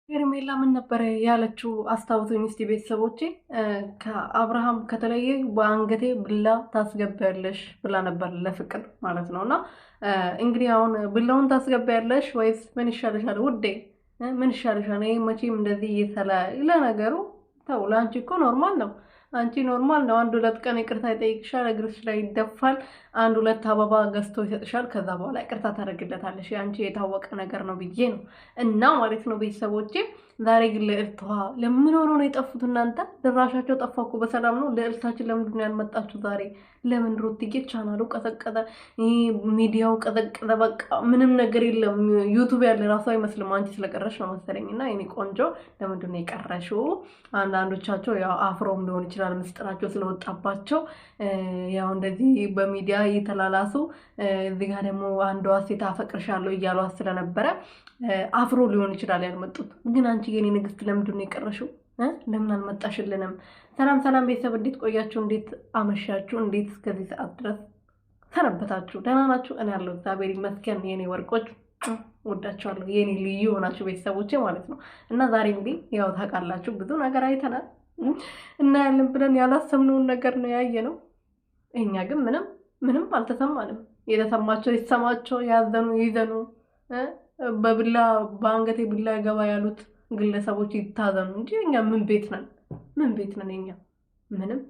ሄርሜላ ምን ነበር ያለችው? አስታውሱኝ እስቲ ቤተሰቦቼ። ከአብርሃም ከተለየ በአንገቴ ብላ ታስገቢያለሽ ብላ ነበር፣ ለፍቅር ማለት ነው። እና እንግዲህ አሁን ብላውን ታስገቢያለሽ ወይስ ምን ይሻልሻል ውዴ? ምን ይሻልሻል? ይሄ መቼም እንደዚህ ለነገሩ ተው፣ ለአንቺ እኮ ኖርማል ነው። አንቺ ኖርማል ነው። አንድ ሁለት ቀን ይቅርታ ይጠይቅሻል፣ እግርሽ ላይ ይደፋል፣ አንድ ሁለት አበባ ገዝቶ ይሰጥሻል። ከዛ በኋላ ይቅርታ ታደርግለታለሽ። አንቺ የታወቀ ነገር ነው ብዬ ነው እና ማለት ነው ቤተሰቦቼ። ዛሬ ግን ልዕልቷ ለምን ሆኖ ነው የጠፉት? እናንተ ድራሻቸው ጠፋ እኮ። በሰላም ነው ልዕልታችን? ለምንድን ነው ያልመጣችሁ ዛሬ? ለምን ሩትዬ ቻናሉ ቀዘቀዘ፣ ሚዲያው ቀዘቀዘ፣ በቃ ምንም ነገር የለም። ዩቱብ ያለ ራሱ አይመስልም። አንቺ ስለቀረሽ ነው መሰለኝ። እና የኔ ቆንጆ ለምንድን ነው የቀረሽው? አንዳንዶቻቸው ያው አፍሮም ሊሆን ይችላል ምስጢራቸው ስለወጣባቸው ያው እንደዚህ በሚዲያ እየተላላሱ እዚህ ጋር ደግሞ አንዷ ሴት አፈቅርሻለሁ እያሏት ስለነበረ አፍሮ ሊሆን ይችላል ያልመጡት። ግን አንቺ የኔ ንግስት ለምንድን ነው የቀረሽው? ለምን አልመጣሽልንም? ሰላም ሰላም ቤተሰብ፣ እንዴት ቆያችሁ? እንዴት አመሻችሁ? እንዴት እስከዚህ ሰዓት ድረስ ሰነበታችሁ? ደህና ናችሁ? እኔ ያለው እግዚአብሔር ይመስገን። የኔ ወርቆች ወዳችኋለሁ፣ የኔ ልዩ ሆናችሁ ቤተሰቦቼ ማለት ነው። እና ዛሬ እንግዲህ ያው ታውቃላችሁ ብዙ ነገር አይተናል እና ያለን ብለን ያላሰብነውን ነገር ነው ያየ ነው። እኛ ግን ምንም አልተሰማንም። የተሰማቸው ይሰማቸው፣ ያዘኑ ይዘኑ፣ በብላ በአንገቴ ብላ ገባ ያሉት ግለሰቦች ይታዘኑ እንጂ እኛ ምን ቤት ነን? ምን ቤት ነን እኛ? ምንም።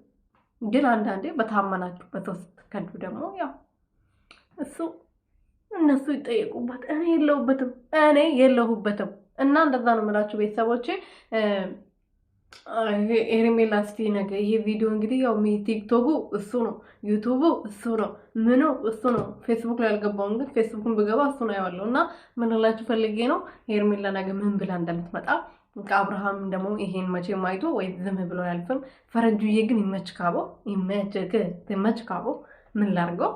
ግን አንዳንዴ በታመናችሁበት ውስጥ ከዱ ደግሞ ያው እነሱ ይጠየቁበት። እኔ የለሁበትም። እና እንደዛ ነው የምላችሁ ቤተሰቦቼ። ሄርሜላ እስቲ ነገ ይሄ ቪዲዮ እንግዲህ ያው ቲክቶኩ እሱ ነው፣ ዩቱቡ እሱ ነው፣ ምኑ እሱ ነው። ፌስቡክ ላይ አልገባውም፣ ግን ፌስቡክን ብገባ እሱ ነው ያለው። እና ምን እላችሁ ፈልጌ ነው ሄርሜላ ነገ ምን ብላ እንደምትመጣ ከአብርሃም ደግሞ ይሄን መቼም አይቶ ወይ ዝም ብሎ ያልፍም። ፈረንጁዬ ግን ይመች ካቦ ምን ላርገው?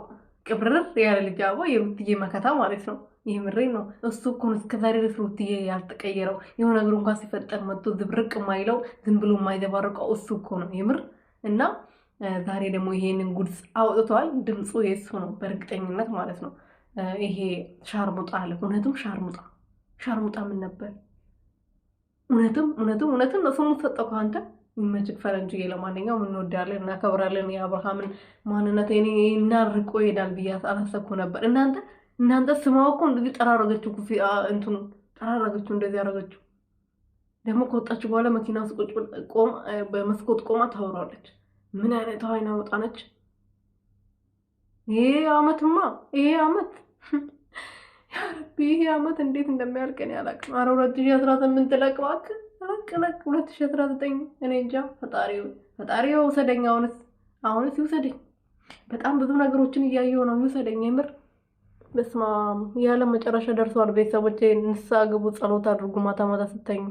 ቅብርር ያለ ልጅ አቦ የሩትዬ መከታ ማለት ነው። ይህ ምሬ ነው። እሱ እኮ ነው እስከዛሬ ድረስ ሩትዬ ያልተቀየረው። የሆነ ነገር እንኳን ሲፈጠር መጥቶ ዝብርቅ የማይለው ዝም ብሎ የማይዘባርቀው እሱ እኮ ነው የምር። እና ዛሬ ደግሞ ይሄንን ጉድስ አውጥተዋል። ድምፁ የእሱ ነው በእርግጠኝነት ማለት ነው። ይሄ ሻርሙጣ አለ። እውነትም ሻርሙጣ ምን ነበር? እውነትም ነው ስሙ ሰጠው ከአንተ ይመችክ ፈረንጅዬ። ለማንኛውም እንወዳለን እናከብራለን። የአብርሃምን ማንነት እናርቆ ይሄዳል ብዬ አላሰብኩ ነበር። እናንተ ስማው እኮ እንደዚህ ጠራረገችው፣ እንትኑ ጠራረገችው፣ እንደዚህ ያረገችው። ደግሞ ከወጣች በኋላ መኪና ውስጥ ቁጭ በመስኮት ቆማ ታወራለች። ምን አይነት አይና ወጣነች? ይሄ አመት እንዴት እንደሚያልቀን ያላቅም። አረ 2018 ለቅባክ ለቅ 2019 እኔ እንጃ። ፈጣሪው ውሰደኝ። አሁንስ ይውሰደኝ። በጣም ብዙ ነገሮችን እያየሁ ነው። ይውሰደኝ የምር። በስመ አብ። ያለ መጨረሻ ደርሷል። ቤተሰቦቼ ንስሓ ግቡ፣ ጸሎት አድርጉ ማታ ማታ ስተኙ።